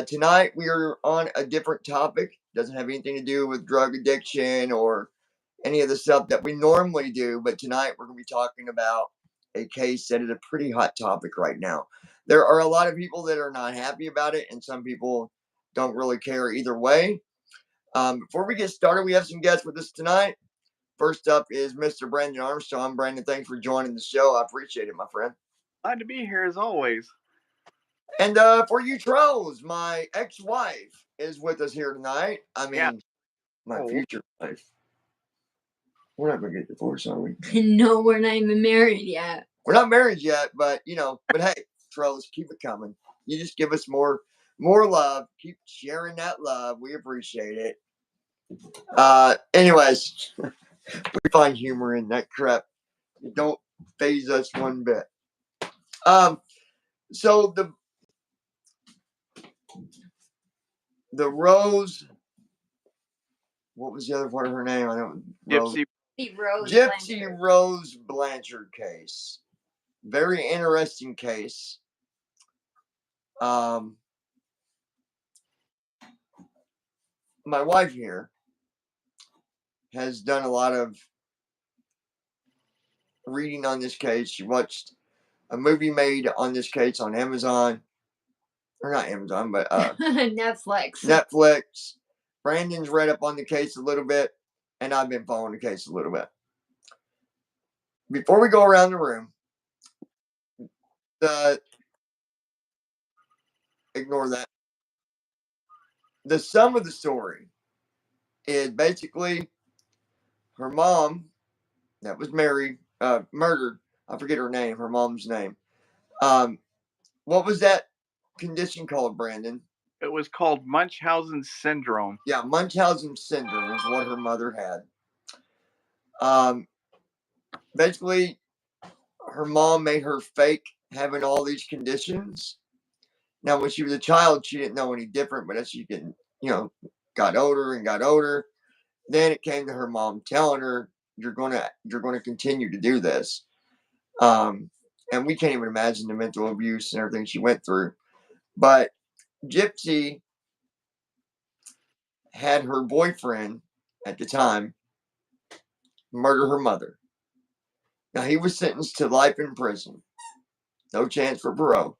Tonight we are on a different topic. Doesn't have anything to do with drug addiction or any of the stuff that we normally do. But tonight we're going to be talking about a case that is a pretty hot topic right now. There are a lot of people that are not happy about it, and some people don't really care either way. Before we get started, we have some guests with us tonight. First up is Mr. Brandon Armstrong. Brandon, thanks for joining the show. I appreciate it, my friend. Glad to be here as always. And for you trolls, my ex-wife is with us here tonight. I mean, my future wife. We're not going to get divorced, are we? No, we're not even married yet. We're not married yet, but, but hey, trolls, keep it coming. You just give us more love. Keep sharing that love. We appreciate it. Anyways, we find humor in that crap. It don't faze us one bit. So the Rose, what was the other part of her name? I don't know. Gypsy Rose Blanchard case. Very interesting case. My wife here has done a lot of reading on this case. She watched a movie made on this case on Amazon. Or not Amazon, but Netflix. Brandon's read up on the case a little bit, and I've been following the case a little bit. Before we go around the room, ignore that. The sum of the story is basically her mom that was murdered. I forget her name, her mom's name. What was that condition called, Brandon? It was called Munchausen syndrome. Yeah, Munchausen syndrome is what her mother had. Basically, her mom made her fake having all these conditions. Now, when she was a child, she didn't know any different, but as she got older, then it came to her mom telling her, "You're gonna continue to do this." And we can't even imagine the mental abuse and everything she went through. But Gypsy had her boyfriend at the time murder her mother. Now, he was sentenced to life in prison. No chance for parole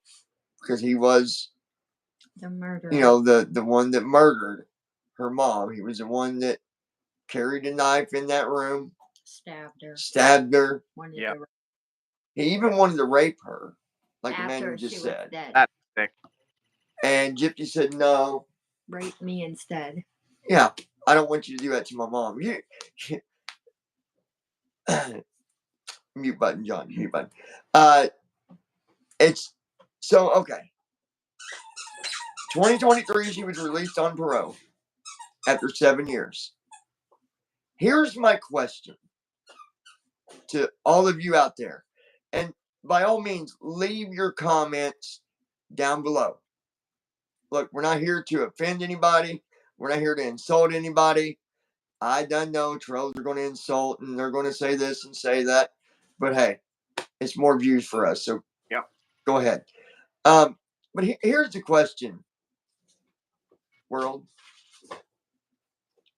because he was the murderer. The one that murdered her mom. He was the one that carried a knife in that room. Stabbed her. He even wanted to rape her, like the man you just said. That's sick. And Gypsy said, "No. Rape me instead." Yeah, I don't want you to do that to my mom. Mute button, John. Mute button. It's so okay. 2023, she was released on parole after 7 years. Here's my question to all of you out there. And by all means, leave your comments down below. Look, we're not here to offend anybody. We're not here to insult anybody. I done know trolls are going to insult and they're going to say this and say that. But hey, it's more views for us. So go ahead. But here's the question, world.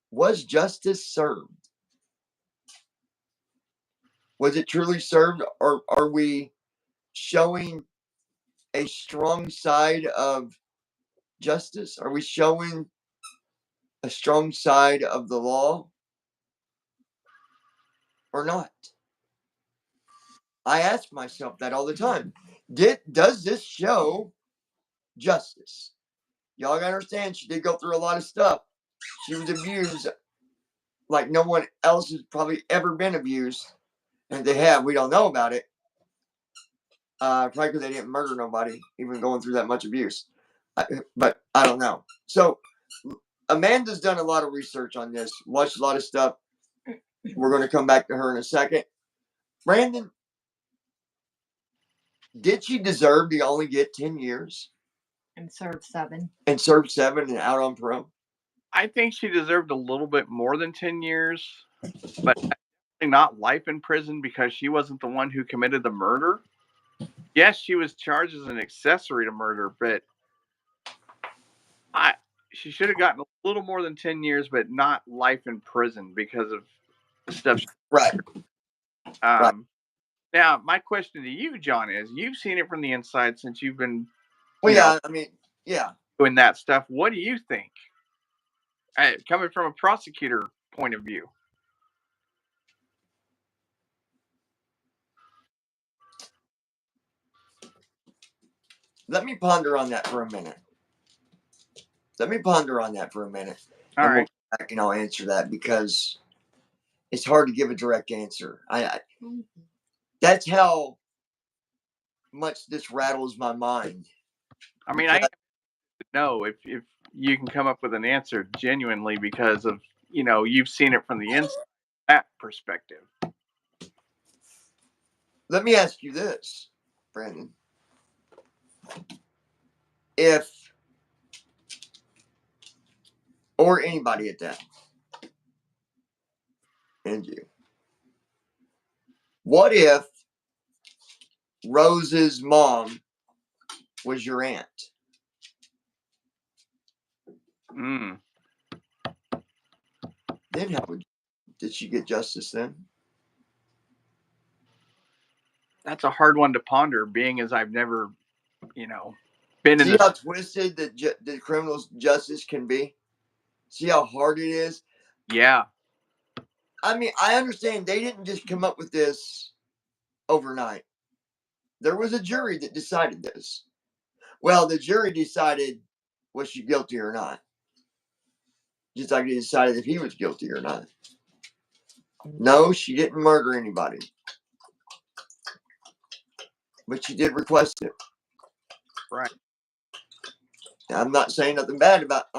Was justice served? Was it truly served, or are we showing a strong side of justice? Are we showing a strong side of the law or not? I ask myself that all the time. Does this show justice? Y'all gotta understand, she did go through a lot of stuff. She was abused like no one else has probably ever been abused. And if they have, we don't know about it. Probably because they didn't murder nobody, even going through that much abuse. But I don't know. So Amanda's done a lot of research on this, watched a lot of stuff. We're going to come back to her in a second. Brandon, did she deserve to only get 10 years? And serve 7. And serve 7 and out on parole? I think she deserved a little bit more than 10 years, but not life in prison because she wasn't the one who committed the murder. Yes, she was charged as an accessory to murder, but she should have gotten a little more than 10 years, but not life in prison because of the stuff. Right. Right. Now, my question to you, John, is you've seen it from the inside since you've been Well, you know, yeah, I mean, yeah. doing that stuff. What do you think? Coming from a prosecutor point of view. Let me ponder on that for a minute. All right. All right. We'll come back and I'll answer that because it's hard to give a direct answer. That's how much this rattles my mind. I mean, I know if you can come up with an answer genuinely because of, you've seen it from the inside, that perspective. Let me ask you this, Brandon. Or anybody at that, and you, what if Rose's mom was your aunt? Mm. Then did she get justice then? That's a hard one to ponder, being as I've never, been in See how twisted the criminal justice can be? See how hard it is? Yeah. I mean, I understand they didn't just come up with this overnight. There was a jury that decided this. Well, the jury decided, was she guilty or not? Just like they decided if he was guilty or not. No, she didn't murder anybody. But she did request it. Right. Now, I'm not saying nothing bad about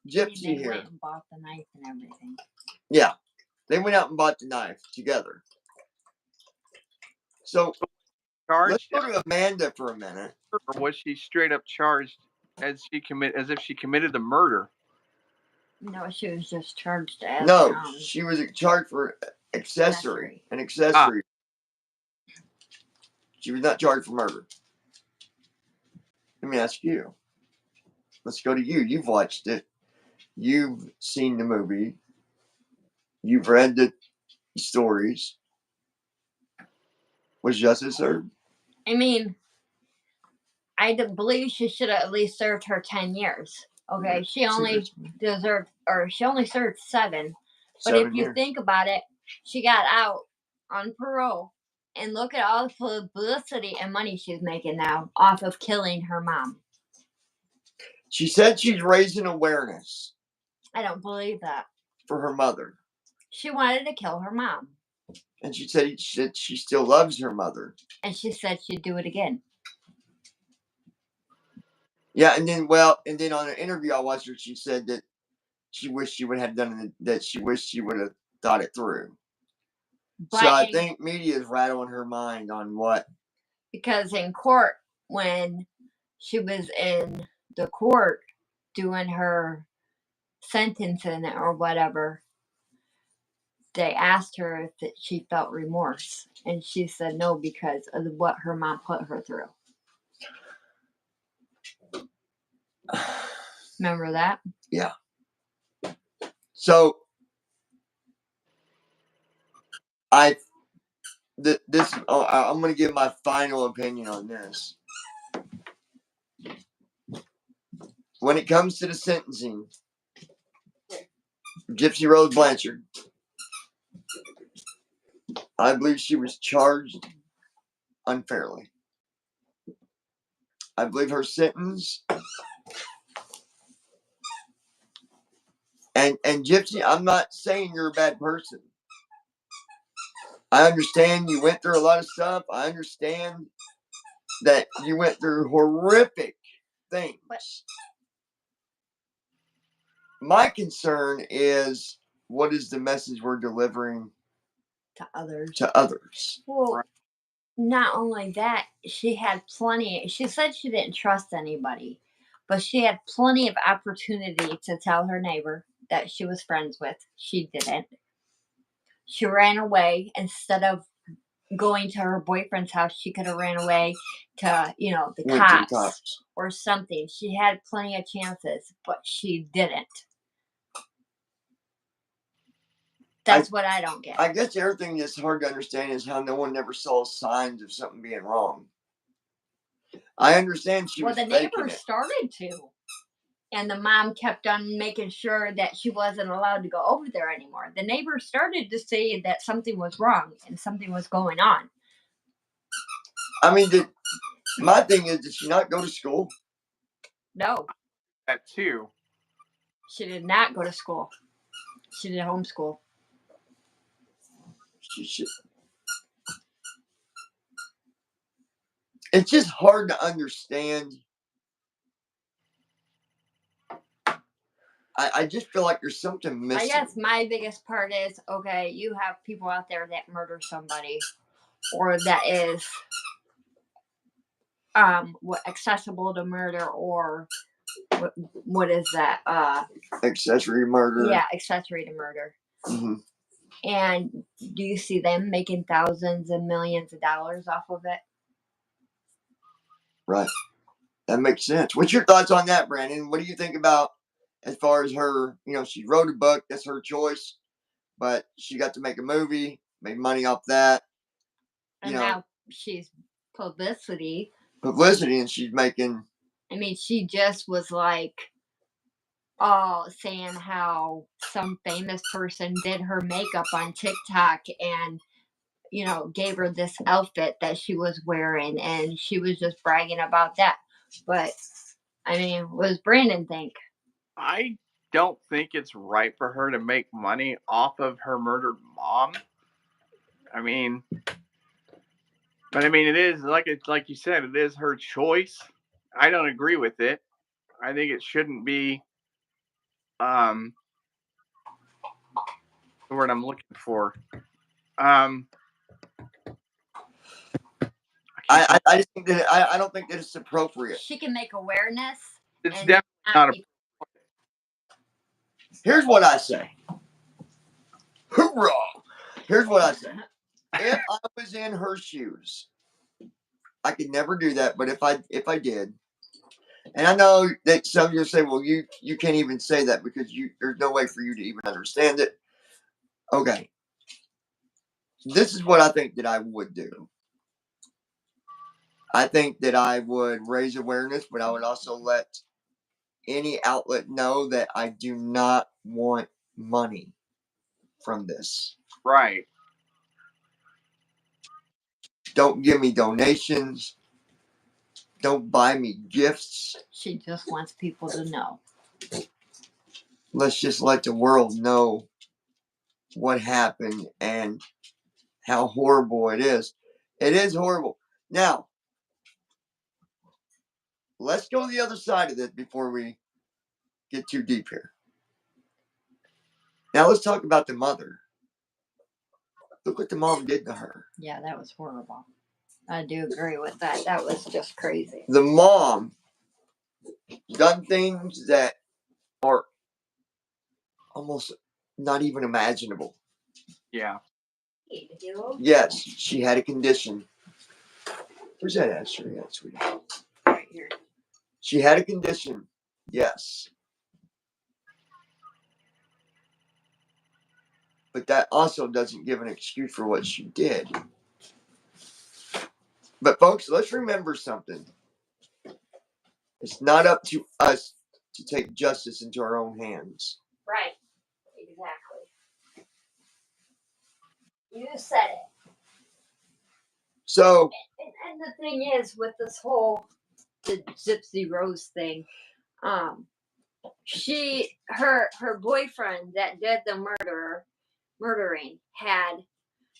Gypsy They here. went and bought the knife and everything. Yeah. They went out and bought the knife together. So let's go to Amanda for a minute. Or was she straight up charged as if she committed the murder? No, she was just charged as she was charged for accessory. An accessory. She was not charged for murder. Let me ask you. Let's go to you. You've watched it. You've seen the movie. You've read the stories. Was justice served? I mean, I believe she should have at least served her 10 years. Okay, she only served 7. But if you think about it, she got out on parole. And look at all the publicity and money she's making now off of killing her mom. She said she's raising awareness. I don't believe that. For her mother. She wanted to kill her mom. And she said she still loves her mother. And she said she'd do it again. Yeah, and then on an interview I watched her, she said that she wished she would have done it, that she wished she would have thought it through. But so I think media is rattling her mind on what. Because in court, when she was in the court doing her sentencing or whatever, they asked her if she felt remorse. And she said no because of what her mom put her through. Remember that? Yeah. So I'm going to give my final opinion on this. When it comes to the sentencing, Gypsy Rose Blanchard, I believe she was charged unfairly. I believe her sentence. And Gypsy, I'm not saying you're a bad person. I understand you went through a lot of stuff. I understand that you went through horrific things. My concern is, what is the message we're delivering to others? Well, not only that, she had plenty. She said she didn't trust anybody, but she had plenty of opportunity to tell her neighbor that she was friends with. She didn't. She ran away instead of going to her boyfriend's house. She could have ran away to, the Went to the cops cops. or something. She had plenty of chances, but she didn't. That's what I don't get. I guess the other thing that's hard to understand is how no one ever saw signs of something being wrong. I understand she was the faking neighbors it. started to. And the mom kept on making sure that she wasn't allowed to go over there anymore. The neighbors started to see that something was wrong and something was going on. I mean, my thing is, did she not go to school? No. That too. She did not go to school. She did homeschool. She should. It's just hard to understand. I just feel like there's something missing. I guess my biggest part is, okay, you have people out there that murder somebody, or that is accessible to murder, or what is that? Accessory murder. Yeah, accessory to murder. Mm-hmm. And do you see them making thousands and millions of dollars off of it? Right. That makes sense. What's your thoughts on that, Brandon? What do you think about as far as her, she wrote a book, that's her choice, but she got to make a movie, made money off that. And now she's publicity, and she's making. I mean, she just was like, saying how some famous person did her makeup on TikTok and, gave her this outfit that she was wearing, and she was just bragging about that. But, I mean, what does Brandon think? I don't think it's right for her to make money off of her murdered mom. I mean, it is like you said, it is her choice. I don't agree with it. I think it shouldn't be the word I'm looking for. I just think that I don't think that it's appropriate. She can make awareness. It's definitely not appropriate. Here's what I say. Hoorah! Here's what I say. If I was in her shoes, I could never do that. But if I did, and I know that some of you say, well, you can't even say that because there's no way for you to even understand it. Okay. This is what I think that I would do. I think that I would raise awareness, but I would also let any outlet know that I do not want money from this. Right. Don't give me donations. Don't buy me gifts. She just wants people to know. Let's just let the world know what happened and how horrible it is. It is horrible. Now, let's go to the other side of this before we get too deep here. Now, let's talk about the mother. Look what the mom did to her. Yeah, that was horrible. I do agree with that. That was just crazy. The mom done things that are almost not even imaginable. Yeah. Yes, she had a condition. Where's that ashtray at, sweetie? Right here. She had a condition. Yes. But that also doesn't give an excuse for what she did. But folks, let's remember something. It's not up to us to take justice into our own hands. Right. Exactly. You said it. So. And the thing is, with this whole the Gypsy Rose thing, her boyfriend that did the murdering had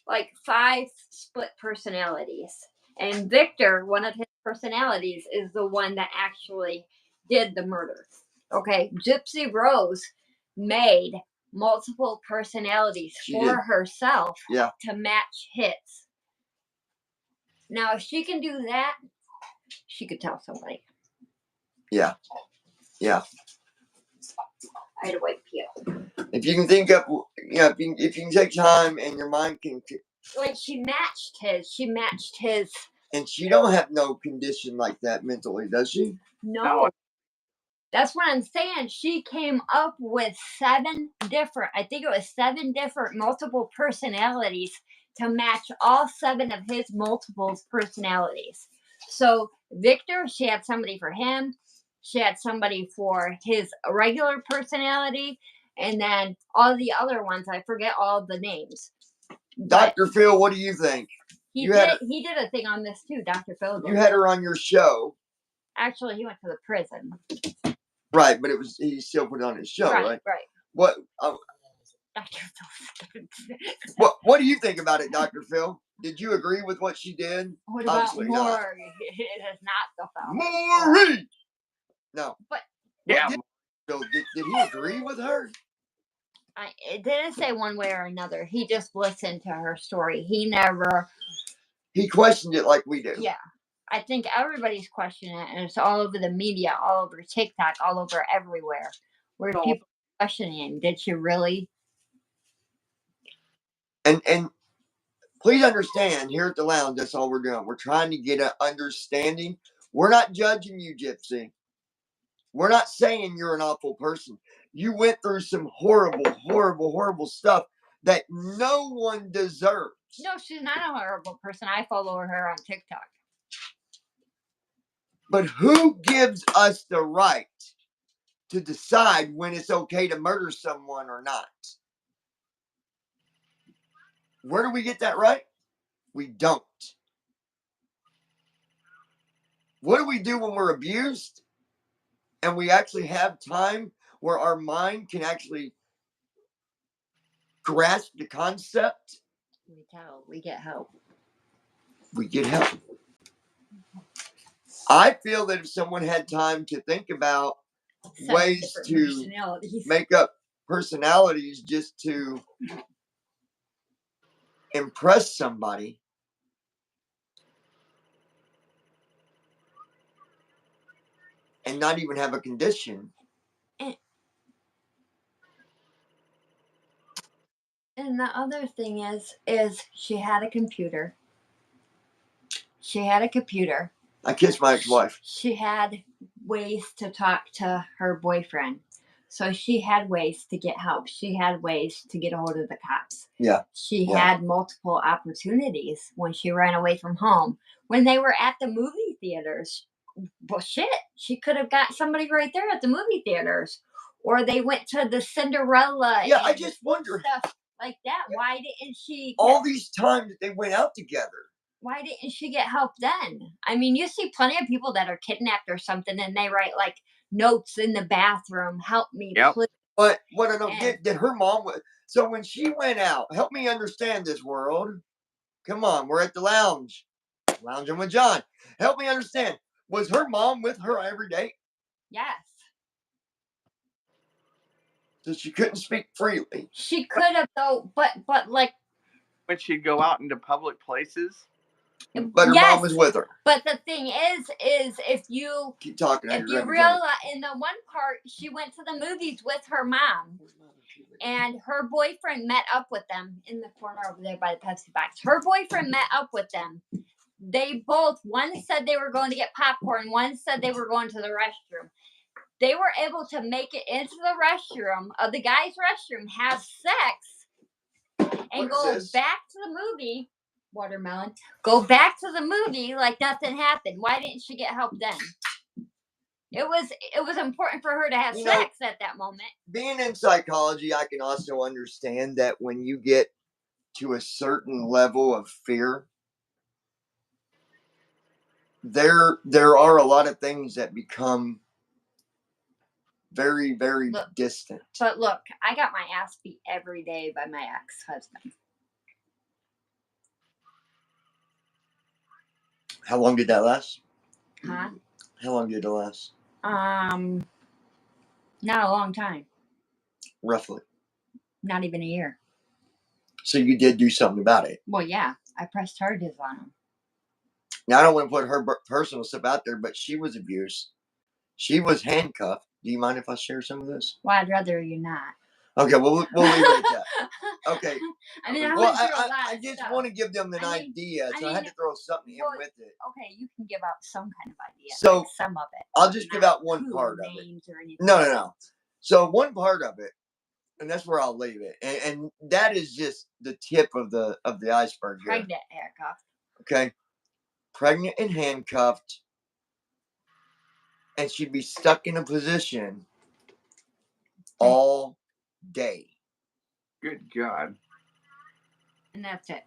like 5 split personalities, and Victor, one of his personalities, is the one that actually did the murder. Okay, Gypsy Rose made multiple personalities herself to match his. Now, if she can do that, she could tell somebody. Yeah. Yeah. I had to wipe you. If you can think up, if you can take time and your mind can like she matched his. She matched his. And she don't have no condition like that mentally, does she? No. That's what I'm saying. She came up with 7 different, I think it was 7 different multiple personalities to match all 7 of his multiple personalities. So Victor, she had somebody for him. She had somebody for his regular personality. And then all the other ones, I forget all the names. Dr. Phil, what do you think? He did a thing on this too, Dr. Phil. You had her on your show. Actually, he went to the prison. Right, but he still put it on his show, right? Right. What? Dr. Phil. What do you think about it, Dr. Phil? Did you agree with what she did? What about Obviously more? It is not the foul. Maury! No. But yeah. Phil, did he agree with her? It didn't say one way or another. He just listened to her story. He questioned it like we do. Yeah. I think everybody's questioning it, and it's all over the media, all over TikTok, all over everywhere, where people are questioning, did she really? And please understand, here at the lounge, that's all we're doing. We're trying to get an understanding. We're not judging you, Gypsy. We're not saying you're an awful person. You went through some horrible, horrible, horrible stuff that no one deserves. No, she's not a horrible person. I follow her on TikTok. But who gives us the right to decide when it's okay to murder someone or not? Where do we get that right? We don't. What do we do when we're abused and we actually have time where our mind can actually grasp the concept? We get help. We get help. I feel that if someone had time to think about ways to make up personalities just to impress somebody, and not even have a condition. And the other thing is she had a computer. She had a computer. I kissed my ex-wife. She had ways to talk to her boyfriend. So she had ways to get help. She had ways to get a hold of the cops. Yeah. She had multiple opportunities when she ran away from home. When they were at the movie theaters, well, shit, she could have got somebody right there at the movie theaters. Or they went to the Cinderella. Yeah, I just wonder. Stuff like that. Why didn't she? All these times that they went out together. Why didn't she get help then? I mean, you see plenty of people that are kidnapped or something, and they write like notes in the bathroom, "Help me, please." But what I don't get, did her mom? So when she went out, help me understand this world. Come on, we're at the lounge, lounging with John. Help me understand. Was her mom with her every day? Yes. So she couldn't speak freely. She could have though, but like when she'd go out into public places. But her mom was with her. But the thing is if you keep talking, if you realize in the one part she went to the movies with her mom, and her boyfriend met up with them in the corner over there by the Pepsi box. Her boyfriend met up with them. They both, one said they were going to get popcorn, one said they were going to the restroom. They were able to make it into the restroom of the guy's restroom, have sex, and go back to the movie. Watermelon. Go back to the movie like nothing happened. Why didn't she get help then? It was important for her to have sex at that moment. Being in psychology, I can also understand that when you get to a certain level of fear, there are a lot of things that become very, very distant. But look, I got my ass beat every day by my ex-husband. How long did that last? Huh? How long did it last? Not a long time. Roughly. Not even a year. So you did do something about it? Well, yeah. I pressed charges on him. Now, I don't want to put her personal stuff out there, but she was abused. She was handcuffed. Do you mind if I share some of this? Well, I'd rather you not. Okay, we'll leave it at that. Okay. I mean, Well, I just want to give them an idea, so I had to throw something in with it. Okay, you can give out some kind of idea. So like some of it. I'll just give out one part of it. No. So one part of it, and that's where I'll leave it, and that is just the tip of the iceberg. Pregnant, handcuffed. Okay, pregnant and handcuffed, and she'd be stuck in a position all day. Good God. And that's it.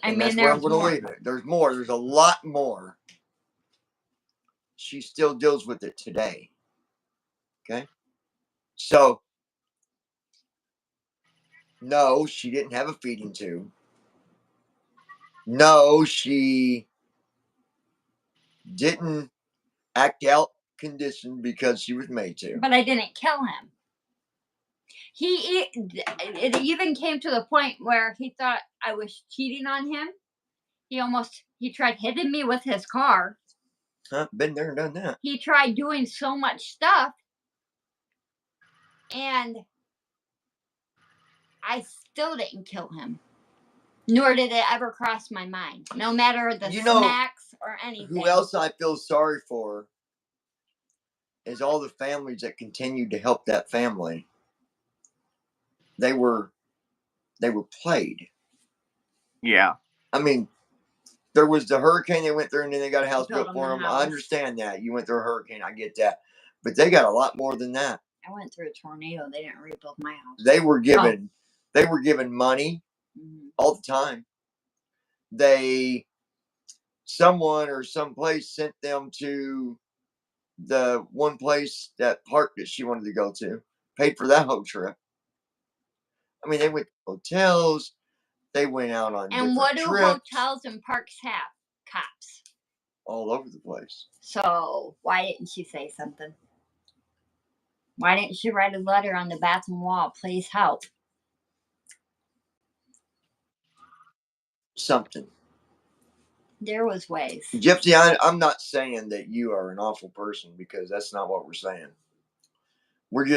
And that's where I'm going to leave it. There's more. There's a lot more. She still deals with it today. Okay? So, no, she didn't have a feeding tube. No, she didn't act out conditioned because she was made to. But I didn't kill him. It even came to the point where he thought I was cheating on him. He tried hitting me with his car. Huh? Been there and done that. He tried doing so much stuff. And I still didn't kill him. Nor did it ever cross my mind. No matter the smacks or anything. Who else I feel sorry for is all the families that continued to help that family. They were played. Yeah. I mean, there was the hurricane they went through, and then they got a house built for them. House. I understand that. You went through a hurricane. I get that. But they got a lot more than that. I went through a tornado. They didn't rebuild my house. They were given money all the time. Someone or someplace sent them to the one place, that park that she wanted to go to, paid for that whole trip. I mean, they went to hotels. They went out on and what do trips. Hotels and parks have? Cops. All over the place. So why didn't she say something? Why didn't she write a letter on the bathroom wall? Please help. Something. There was ways. Gypsy, I'm not saying that you are an awful person, because that's not what we're saying. We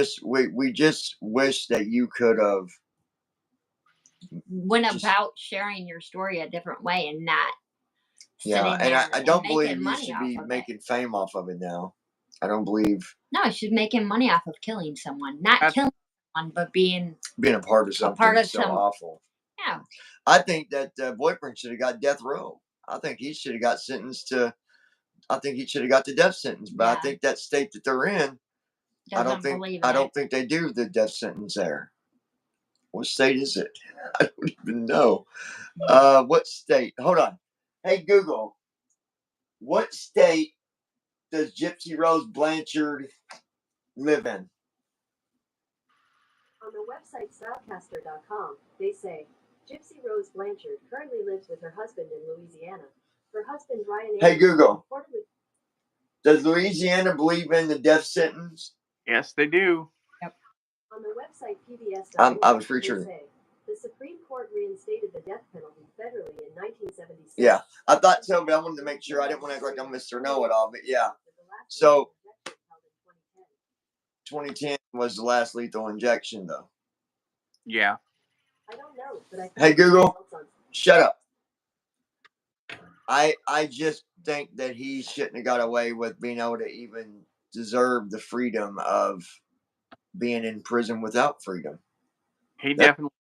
just wish that you could have went about sharing your story a different way and not. Yeah, and I don't believe you should be making fame off of it now. I don't believe. No, she's making money off of killing someone. Not killing someone, but being a part of something awful. Yeah. I think that boyfriend should have got death row. I think he should have got sentenced to. I think he should have got the death sentence. But I think that state that they're in, I don't think they do the death sentence there. What state is it? I don't even know. What state? Hold on. Hey, Google, what state does Gypsy Rose Blanchard live in? On the website stylecaster.com, they say, Gypsy Rose Blanchard currently lives with her husband in Louisiana. Her husband, Ryan... Hey, Google, does Louisiana believe in the death sentence? Yes, they do. Yep. On the website pbs.org, I was pretty sure. Say, the Supreme Court reinstated the death penalty federally in 1976. Yeah, I thought so, but I wanted to make sure. I didn't want to act like I'm Mr. Know-It-All, but yeah. So, 2010 was the last lethal injection, though. Yeah. I don't know, but hey, Google, shut up. I just think that he shouldn't have got away with being able to even deserve the freedom of being in prison without freedom. He definitely.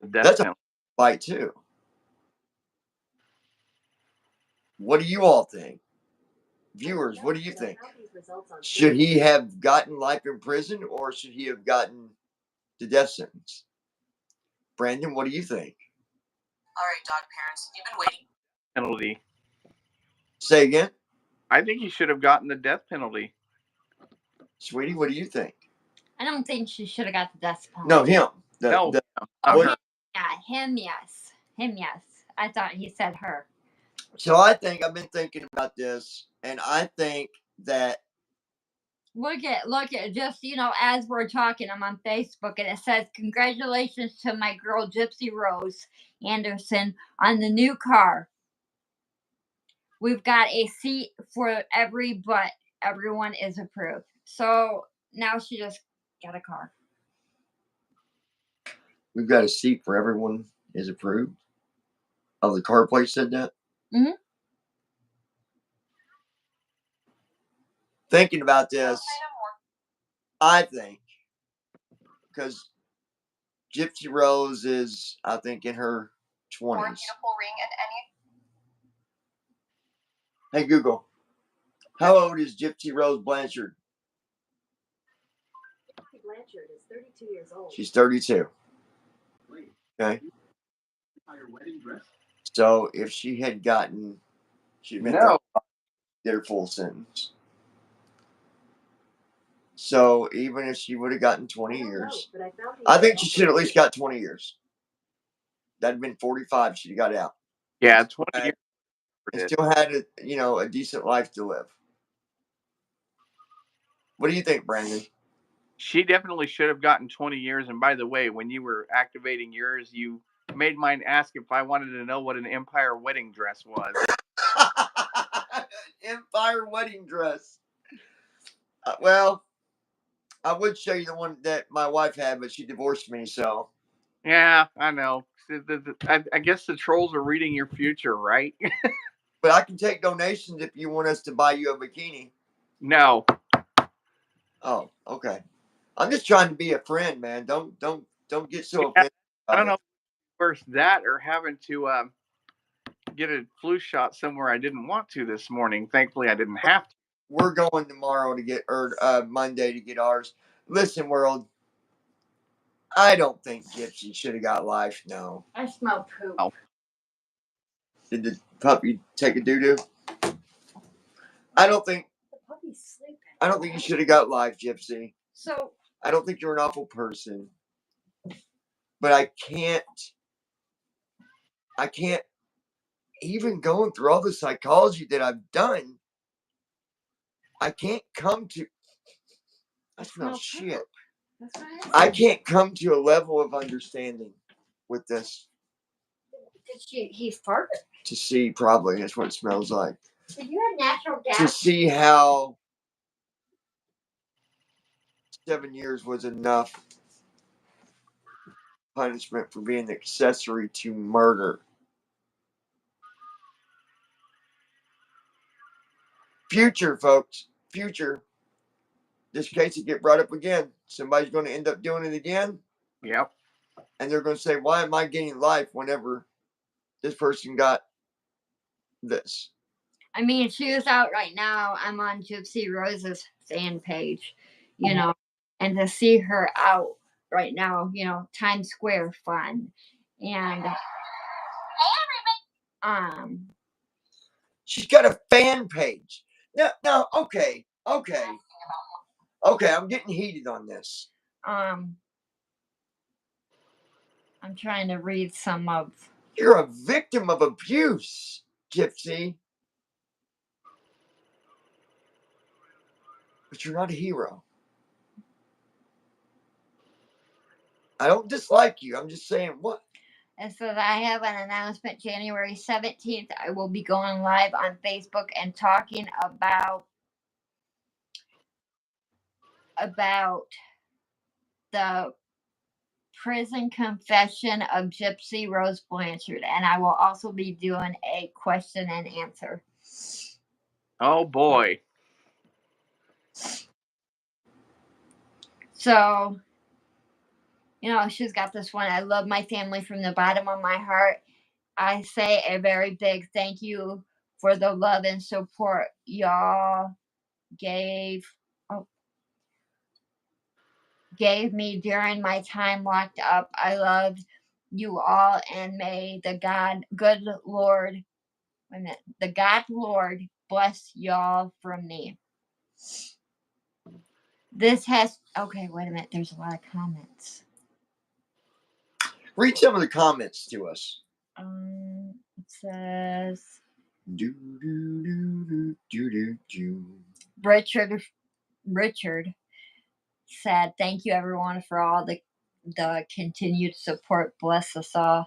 That's a fight too. What do you all think? Viewers, what do you think? Should he have gotten life in prison, or should he have gotten the death sentence? Brandon, what do you think? All right, dog parents, you've been waiting. Penalty. Say again? I think he should have gotten the death penalty. Sweetie, what do you think? I don't think she should have got the death penalty. No, him. Him, yes. Him, yes. I thought he said her. So I've been thinking about this, and I think that. Look at, just, as we're talking, I'm on Facebook, and it says, congratulations to my girl, Gypsy Rose Anderson, on the new car. We've got a seat for every butt. Everyone is approved. So now she just got a car. We've got a seat for everyone is approved. Oh, the car plate said that? Mm-hmm. Thinking about this, I think, because Gypsy Rose is, I think, in her 20s. Hey, Google, how old is Gypsy Rose Blanchard? Gypsy Blanchard is 32 years old. She's 32. Okay. So if she had gotten, she'd been No. their full sentence. So even if she would have gotten 20 years, I think she should at least got 20 years. That'd been 45. She'd have got out. Yeah, 20 years. And still had a decent life to live. What do you think, Brandon? She definitely should have gotten 20 years. And by the way, when you were activating yours, you made mine ask if I wanted to know what an Empire wedding dress was. Empire wedding dress. Well, I would show you the one that my wife had, but she divorced me, so. Yeah, I know. I guess the trolls are reading your future, right? But I can take donations if you want us to buy you a bikini. No. Oh, okay. I'm just trying to be a friend, man. Don't get so offended. I don't know if it's worse that or having to get a flu shot somewhere I didn't want to this morning. Thankfully, I didn't have to. We're going tomorrow to get, or Monday to get ours. Listen, world. I don't think Gypsy should have got life. No. I smell poop. Oh. Did the puppy take a doo-doo? I don't think. The puppy's sleeping. I don't think you should have got life, Gypsy. So. I don't think you're an awful person. But I can't. Even going through all the psychology that I've done, I can't come to. I smell shit. That's what I can't come to a level of understanding with this. Did he farted? To see, probably that's what it smells like. Did you have natural gas? To see how 7 years was enough punishment for being accessory to murder. Future, folks. Future. This case will get brought up again. Somebody's going to end up doing it again. Yep. And they're going to say, why am I getting life whenever this person got this? I mean, she is out right now. I'm on Gypsy Rose's fan page, and to see her out right now, Times Square fun. And she's got a fan page. No, okay. I'm getting heated on this. I'm trying to read some of. You're a victim of abuse, Gypsy. But you're not a hero. I don't dislike you. I'm just saying what. It says, I have an announcement January 17th. I will be going live on Facebook and talking about the prison confession of Gypsy Rose Blanchard. And I will also be doing a question and answer. Oh, boy. So, she's got this one. I love my family from the bottom of my heart. I say a very big thank you for the love and support y'all gave me during my time locked up. I love you all, and may the God Lord bless y'all from me. Okay, wait a minute. There's a lot of comments. Read some of the comments to us. It says Richard said, thank you everyone for all the continued support. Bless us all.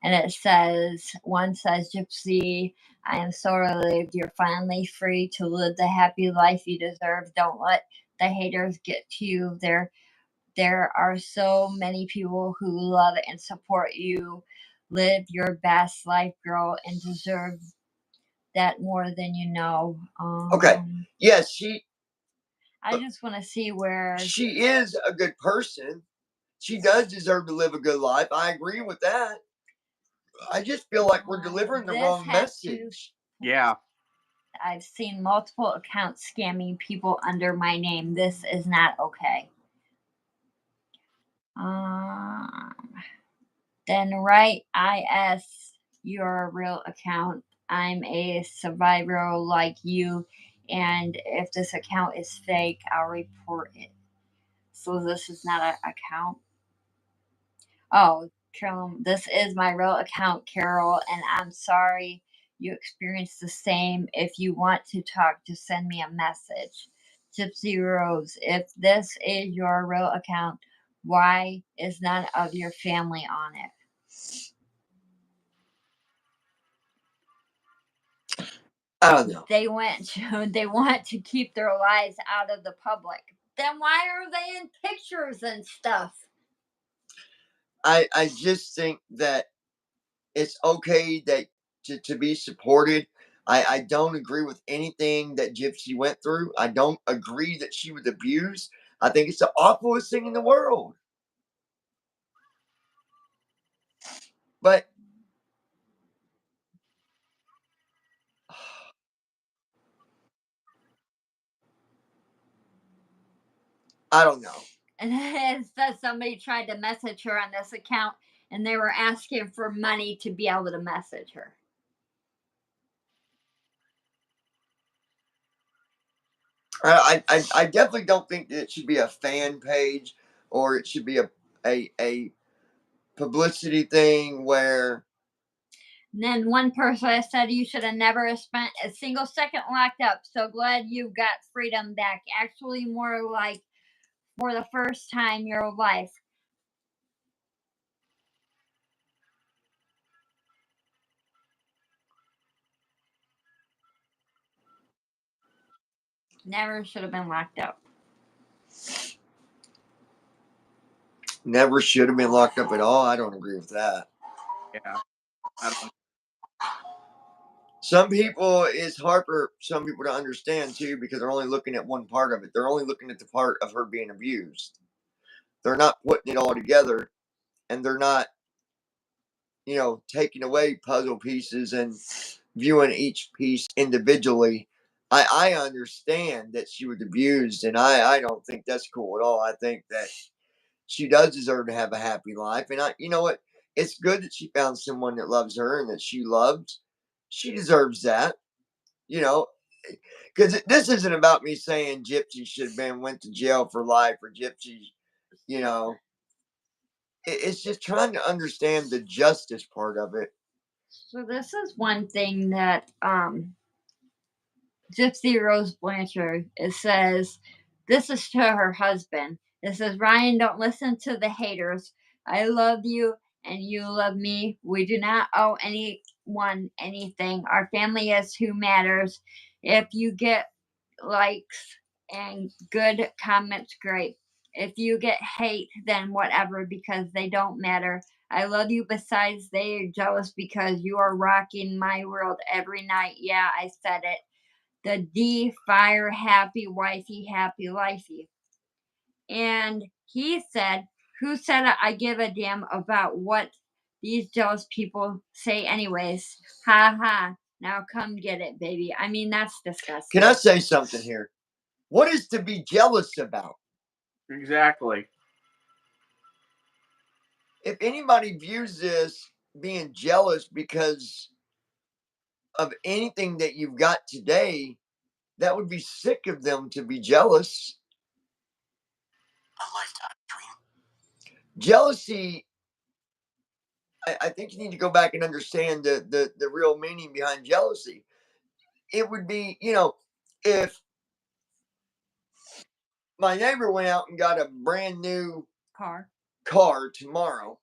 And it says, one says, Gypsy, I am so relieved you're finally free to live the happy life you deserve. Don't let the haters get to you. They're there are so many people who love and support you. Live your best life, girl, and deserve that more than you know. Okay. Yes, I just want to see where she is a good person. She does deserve to live a good life. I agree with that. I just feel like we're delivering the wrong message. Yeah. I've seen multiple accounts scamming people under my name. This is not okay. Then write IS your real account. I'm a survivor like you, and if this account is fake, I'll report it. So this is not an account. Oh, Carol, this is my real account, Carol, and I'm sorry you experienced the same. If you want to talk, just send me a message. Gypsy Rose, if this is your real account, why is none of your family on it? I don't know. They want to keep their lives out of the public. Then why are they in pictures and stuff? I just think that it's okay that to be supported. I don't agree with anything that Gypsy went through. I don't agree that she was abused. I think it's the awfulest thing in the world. But I don't know. And it says somebody tried to message her on this account and they were asking for money to be able to message her. I definitely don't think that it should be a fan page or it should be a publicity thing where. And then one person said you should have never spent a single second locked up. So glad you got freedom back. Actually, more like for the first time in your life. Never should have been locked up. Never should have been locked up at all. I don't agree with that. Yeah. I don't. Some people, it's hard for some people to understand too because they're only looking at one part of it. They're only looking at the part of her being abused. They're not putting it all together, and they're not, taking away puzzle pieces and viewing each piece individually. I understand that she was abused, and I don't think that's cool at all. I think that she does deserve to have a happy life, and you know what? It's good that she found someone that loves her and that she loves. She deserves that, because this isn't about me saying Gypsy should have went to jail for life or Gypsy, it's just trying to understand the justice part of it. So this is one thing that Gypsy Rose Blanchard, it says, this is to her husband. It says, Ryan, don't listen to the haters. I love you and you love me. We do not owe anyone anything. Our family is who matters. If you get likes and good comments, great. If you get hate, then whatever, because they don't matter. I love you. Besides, they are jealous because you are rocking my world every night. Yeah, I said it. The D fire happy wifey happy lifey. And he said, who said I give a damn about what these jealous people say anyways? Ha ha. Now come get it, baby. I mean, that's disgusting. Can I say something here? What is to be jealous about? Exactly. If anybody views this being jealous because of anything that you've got today, that would be sick of them to be jealous. A lifetime dream. Jealousy, I think you need to go back and understand the real meaning behind jealousy. It would be, if my neighbor went out and got a brand new car tomorrow,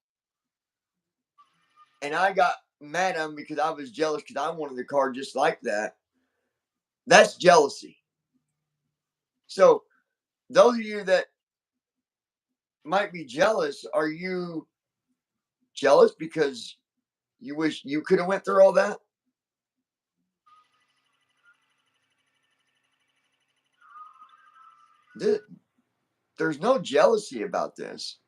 and I got mad at him because I was jealous because I wanted the car just like that. That's jealousy. So those of you that might be jealous. Are you jealous because you wish you could have went through all that? There's no jealousy about this.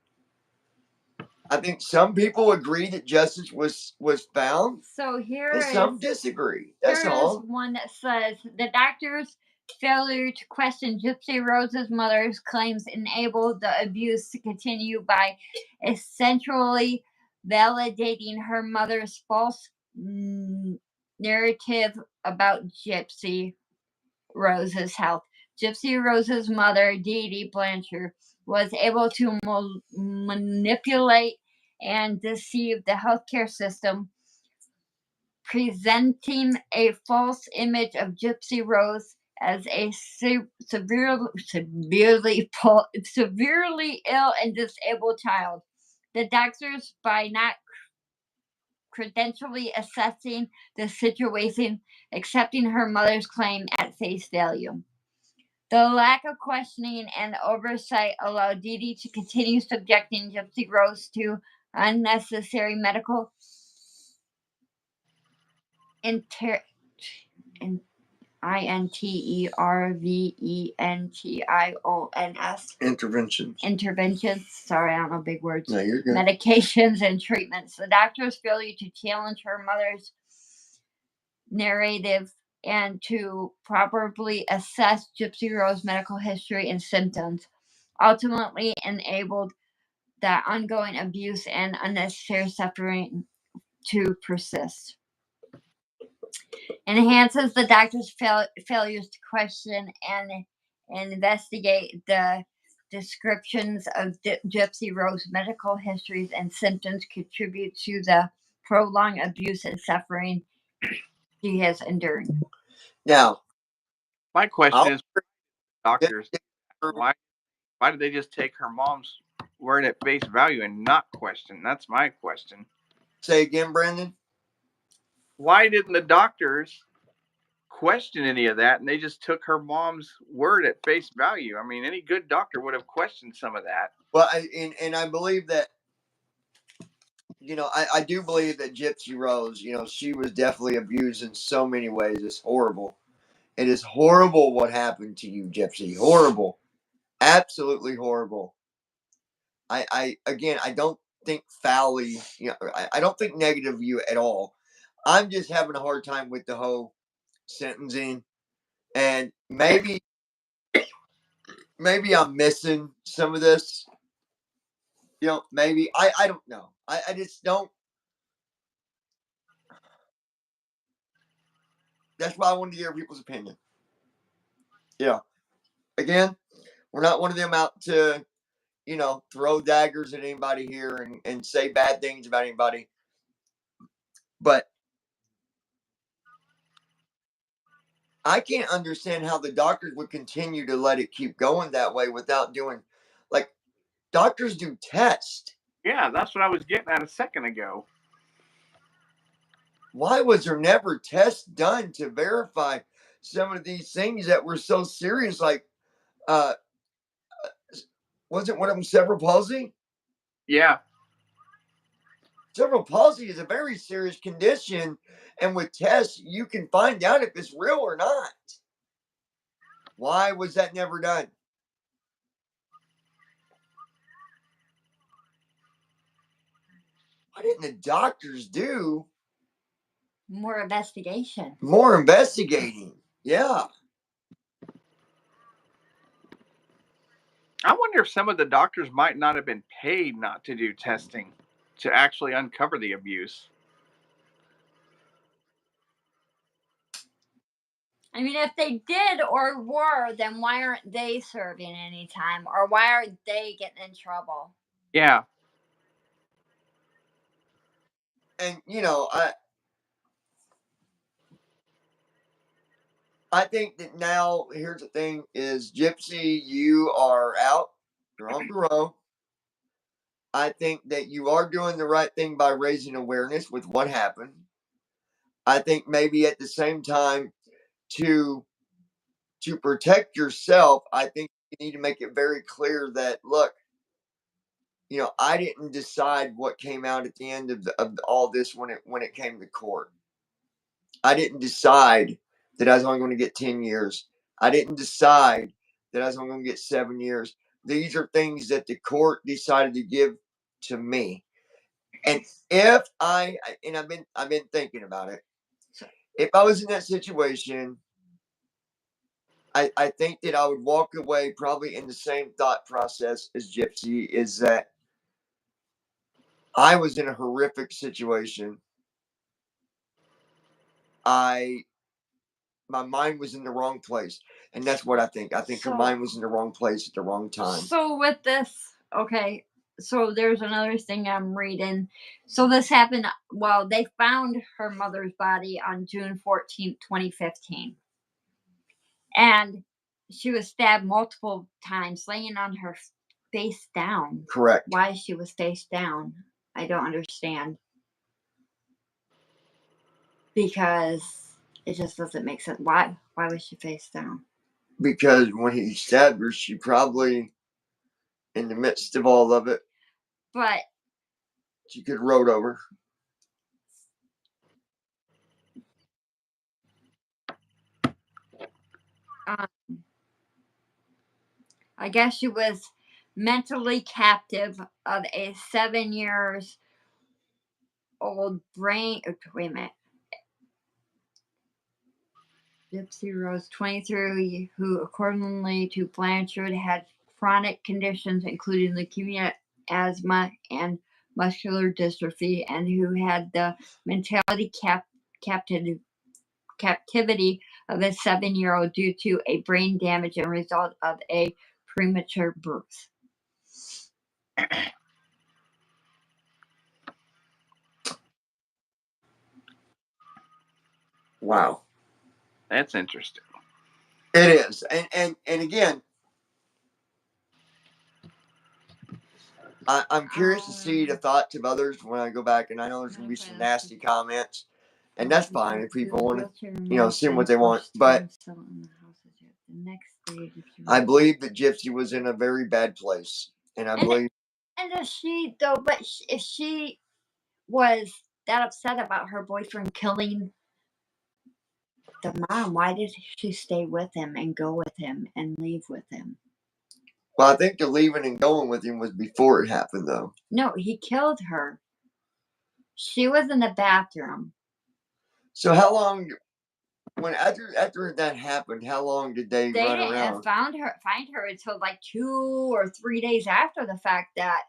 I think some people agree that justice was found. So here and is some disagree. That's here all. is one that says the doctor's failure to question Gypsy Rose's mother's claims enabled the abuse to continue by essentially validating her mother's false narrative about Gypsy Rose's health. Gypsy Rose's mother, Dee Dee Blanchard, was able to manipulate and deceive the healthcare system, presenting a false image of Gypsy Rose as a severely ill and disabled child. The doctors, by not credentially assessing the situation, accepting her mother's claim at face value. The lack of questioning and oversight allowed Dee Dee to continue subjecting Gypsy Rose to unnecessary medical interventions. Sorry, I don't know big words. No, you're good. Medications and treatments. The doctor's failure to challenge her mother's narrative and to properly assess Gypsy Rose's medical history and symptoms ultimately enabled that ongoing abuse and unnecessary suffering to persist. Enhances the doctor's failures to question and investigate the descriptions of Gypsy Rose's medical histories and symptoms contribute to the prolonged abuse and suffering she has endured. Now, my question is, doctors, why did they just take her mom's word at face value and not question? That's my question. Say again, Brandon. Why didn't the doctors question any of that, and they just took her mom's word at face value? I mean, any good doctor would have questioned some of that. Well, I believe that, I do believe that Gypsy Rose, she was definitely abused in so many ways. It's horrible. It is horrible what happened to you, Gypsy. Horrible. Absolutely horrible. I don't think foully, I don't think negative of you at all. I'm just having a hard time with the whole sentencing, and maybe I'm missing some of this. Maybe I don't know. I just don't. That's why I wanted to hear people's opinion. Again, we're not one of them out to, throw daggers at anybody here and say bad things about anybody. But I can't understand how the doctors would continue to let it keep going that way without doing, like, doctors do tests. Yeah, that's what I was getting at a second ago. Why was there never tests done to verify some of these things that were so serious? Like, wasn't one of them cerebral palsy? Yeah. Cerebral palsy is a very serious condition, and with tests, you can find out if it's real or not. Why was that never done? Why didn't the doctors do more investigation? More investigating. Yeah. I wonder if some of the doctors might not have been paid not to do testing to actually uncover the abuse. I mean, if they did or were, then why aren't they serving any time? Or why aren't they getting in trouble? Yeah. And, I think that now, here's the thing, is Gypsy, you are out. You're on parole. I think that you are doing the right thing by raising awareness with what happened. I think maybe at the same time, to protect yourself, I think you need to make it very clear that, look, you know, I didn't decide what came out at the end of all this when it came to court. I didn't decide that I was only going to get 10 years. I didn't decide that I was only going to get 7 years. These are things that the court decided to give to me. And if I've been thinking about it. If I was in that situation, I think that I would walk away probably in the same thought process as Gypsy, is that I was in a horrific situation. My mind was in the wrong place. And that's what I think. I think her mind was in the wrong place at the wrong time. So with this, okay, so there's another thing I'm reading. So this happened, well, they found her mother's body on June 14th, 2015. And she was stabbed multiple times, laying on her face down. Correct. Why she was face down, I don't understand. Because it just doesn't make sense. Why was she face down? Because when he stabbed her, she probably, in the midst of all of it, but she could roll over. I guess she was mentally captive of a 7 years old brain. Wait a minute. Gypsy Rose, 23, who, accordingly to Blanchard, had chronic conditions including leukemia, asthma, and muscular dystrophy, and who had the mentality captivity of a 7-year-old due to a brain damage and result of a premature birth. Wow. That's interesting. It is. And again, I'm curious to see the thoughts of others when I go back, and I know there's going to be some nasty comments, and that's fine if people want to, see what they want. But I believe that Gypsy was in a very bad place, and I believe. And if she, though, but if she was that upset about her boyfriend killing the mom, why did she stay with him and go with him and leave with him? Well, I think the leaving and going with him was before it happened, though. No, he killed her. She was in the bathroom. So how long, when after that happened, how long did they run around? They didn't find her until like 2 or 3 days after the fact. That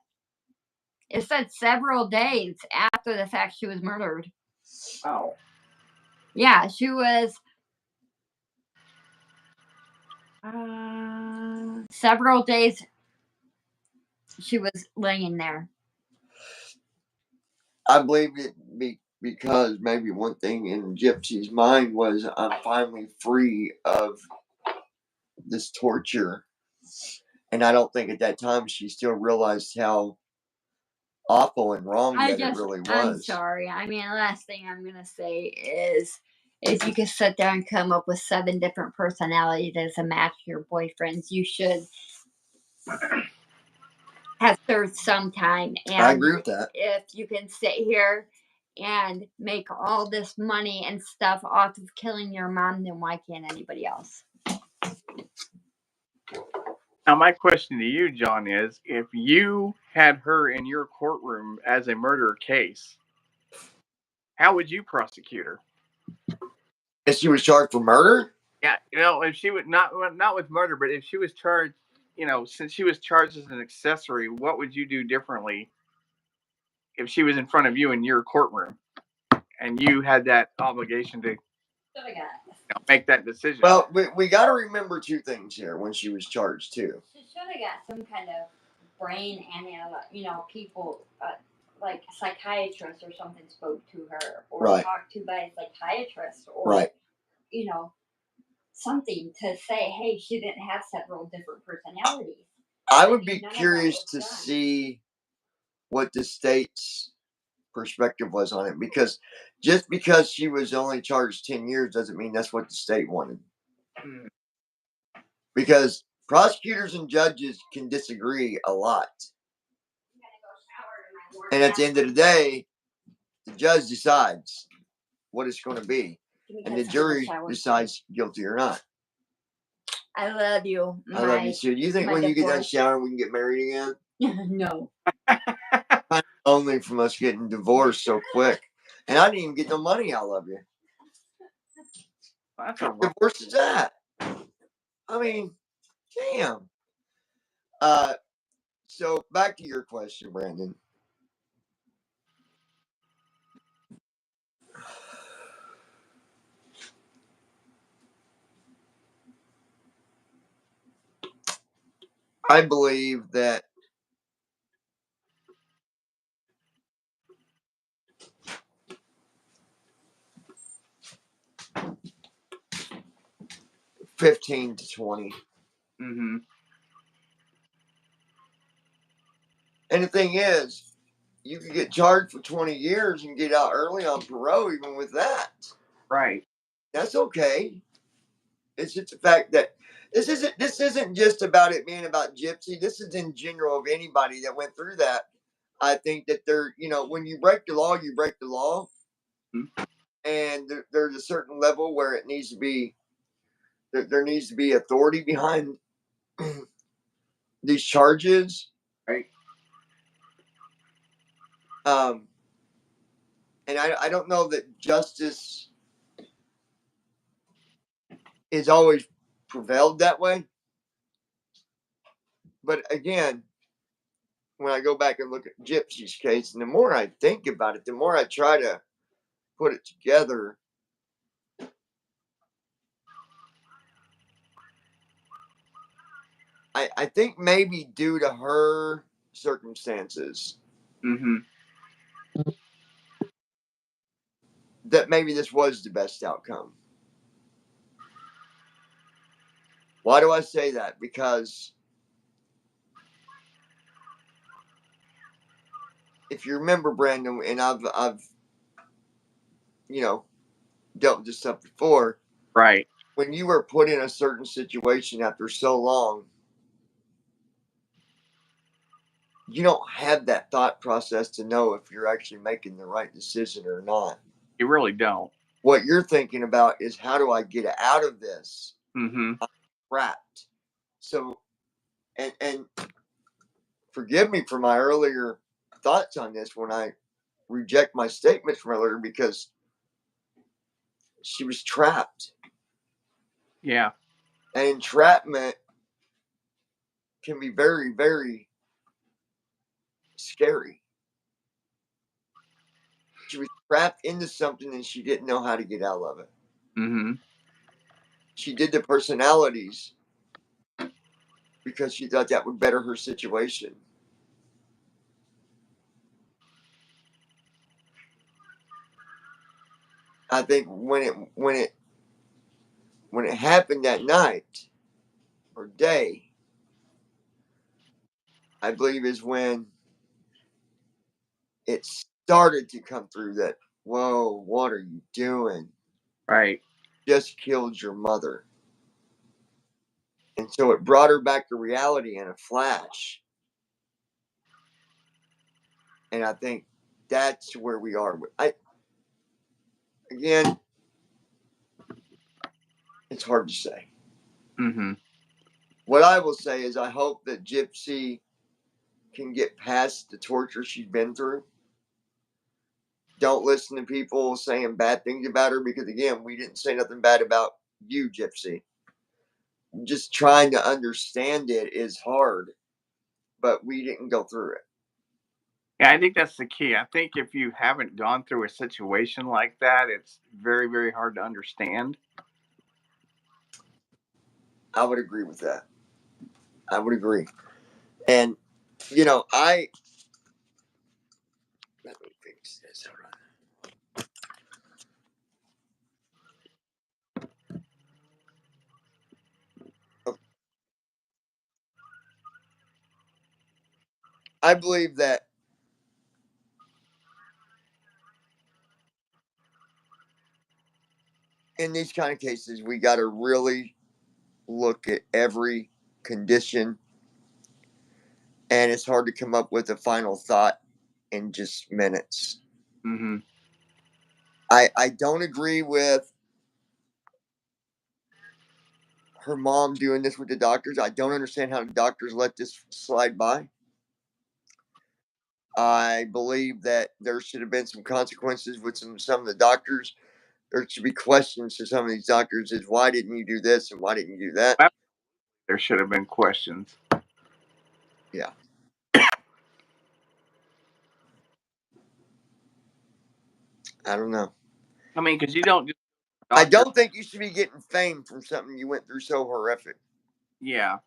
it said several days after the fact she was murdered. Oh. Yeah, she was several days she was laying there. I believe it because maybe one thing in Gypsy's mind was, I'm finally free of this torture. And I don't think at that time she still realized how awful and wrong it really was. I'm sorry. I mean, the last thing I'm going to say is if you could sit there and come up with 7 different personalities to match your boyfriends, you should have served some time. And I agree with that. If you can sit here and make all this money and stuff off of killing your mom, then why can't anybody else? Now, my question to you, John, is if you had her in your courtroom as a murder case, how would you prosecute her? If she was charged for murder? Yeah, if she would not with murder, but if she was charged, since she was charged as an accessory, what would you do differently if she was in front of you in your courtroom and you had that obligation to make that decision? Well, we got to remember 2 things here when she was charged too. She should have got some kind of brain and people like psychiatrist or something spoke to her, or talked to by a psychiatrist, or something to say, hey, she didn't have several different personalities. I would be curious to see what the state's perspective was on it, because just because she was only charged 10 years doesn't mean that's what the state wanted. Because prosecutors and judges can disagree a lot. And at the end of the day, the judge decides what it's going to be. And the jury decides guilty or not. I love you. I love you too. Do you think when you get done showering, we can get married again? No. Kind of lonely from us getting divorced so quick. And I didn't even get no money out of you. That's a What divorce is that? I mean, damn. So back to your question, Brandon. I believe that $15 to $20. Mm-hmm. And the thing is, you could get charged for 20 years and get out early on parole even with that. Right. That's okay. It's just the fact that this isn't just about it being about Gypsy. This is in general of anybody that went through that. I think that when you break the law, you break the law. Mm-hmm. And there's a certain level where it needs to be, there needs to be authority behind these charges. Right. And I don't know that justice is always prevailed that way. But again, when I go back and look at Gypsy's case, and the more I think about it, the more I try to put it together. I think maybe due to her circumstances, mm-hmm. that maybe this was the best outcome. Why do I say that? Because if you remember, Brandon, and I've dealt with this stuff before. Right. When you are put in a certain situation after so long, you don't have that thought process to know if you're actually making the right decision or not. You really don't. What you're thinking about is, how do I get out of this? Mm-hmm. I'm trapped. So, and forgive me for my earlier thoughts on this when I reject my statements from earlier, because she was trapped. Yeah. And entrapment can be very, very scary. She was trapped into something and she didn't know how to get out of it. Mm-hmm. She did the personalities because she thought that would better her situation. I think when it happened that night or day, I believe is when it started to come through that, whoa, what are you doing? Right. Just killed your mother. And so it brought her back to reality in a flash. And I think that's where we are. Again, it's hard to say. Mm-hmm. What I will say is I hope that Gypsy can get past the torture she's been through. Don't listen to people saying bad things about her, because, again, we didn't say nothing bad about you, Gypsy. Just trying to understand it is hard, but we didn't go through it. Yeah, I think that's the key. I think if you haven't gone through a situation like that, it's very, very hard to understand. I would agree with that. I would agree. And, let me fix this. Hold on. I believe that in these kind of cases, we got to really look at every condition, and it's hard to come up with a final thought in just minutes. Mm-hmm. I don't agree with her mom doing this with the doctors. I don't understand how the doctors let this slide by. I believe that there should have been some consequences with some of the doctors. There should be questions to some of these doctors: is why didn't you do this and why didn't you do that? There should have been questions. Yeah. I don't know. I mean, because you don't just I don't think you should be getting fame from something you went through so horrific. Yeah.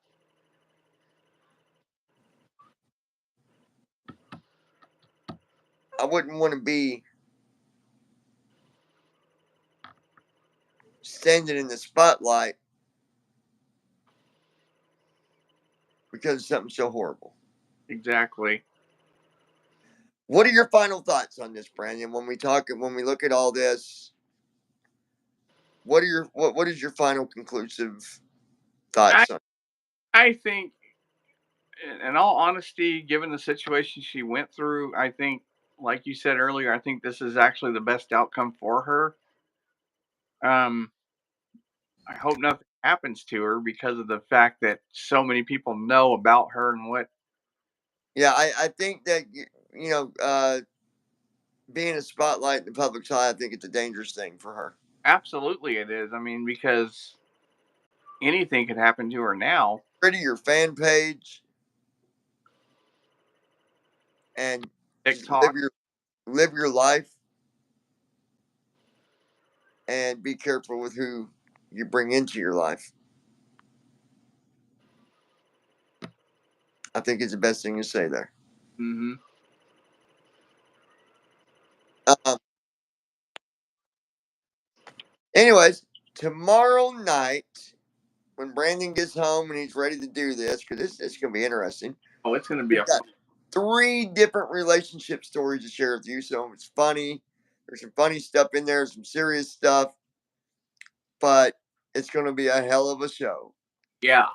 I wouldn't want to be standing in the spotlight because of something so horrible. Exactly. What are your final thoughts on this, Brandon? When we look at all this, what is your final conclusive thoughts on? I think, in all honesty, given the situation she went through, I think, like you said earlier, I think this is actually the best outcome for her. I hope nothing happens to her because of the fact that so many people know about her and what. Yeah, I think that being a spotlight in the public's eye, I think it's a dangerous thing for her. Absolutely, it is. I mean, because anything could happen to her now. Rid of your fan page and just live your life, and be careful with who you bring into your life. I think it's the best thing to say there. Mm-hmm. Anyways, tomorrow night, when Brandon gets home and he's ready to do this, because it's going to be interesting. Oh, it's going to be We've got 3 different relationship stories to share with you. So it's funny. There's some funny stuff in there, some serious stuff. But it's going to be a hell of a show. Yeah.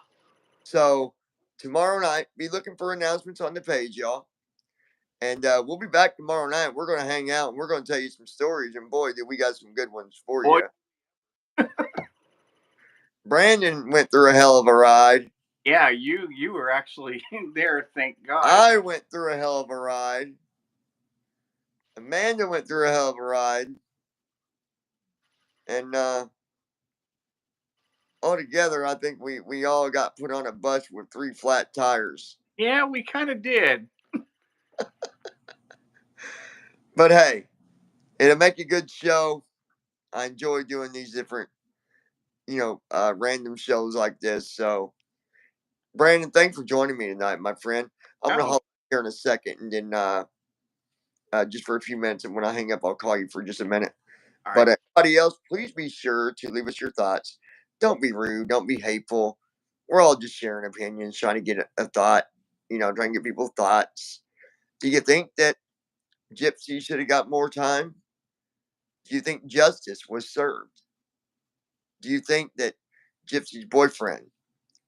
So tomorrow night, be looking for announcements on the page, y'all. And we'll be back tomorrow night. We're going to hang out and we're going to tell you some stories. And boy, did we got some good ones for you. Brandon went through a hell of a ride. Yeah, you were actually there, thank God. I went through a hell of a ride. Amanda went through a hell of a ride. And altogether, I think we all got put on a bus with 3 flat tires. Yeah, we kind of did. But hey, it'll make a good show. I enjoy doing these different, random shows like this. So, Brandon, thanks for joining me tonight, my friend. I'm going to hop here in a second and then just for a few minutes. And when I hang up, I'll call you for just a minute. All but right. Everybody else, please be sure to leave us your thoughts. Don't be rude. Don't be hateful. We're all just sharing opinions, trying to get a thought, trying to get people's thoughts. Do you think that Gypsy should have got more time? Do you think justice was served? Do you think that Gypsy's boyfriend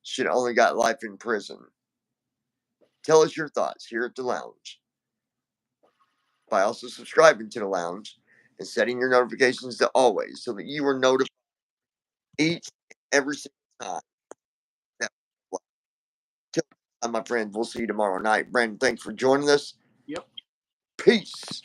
should have only got life in prison? Tell us your thoughts here at the lounge by also subscribing to the lounge and setting your notifications to always so that you are notified each and every single time. My friends, we'll see you tomorrow night. Brandon, thanks for joining us. Yep. Peace.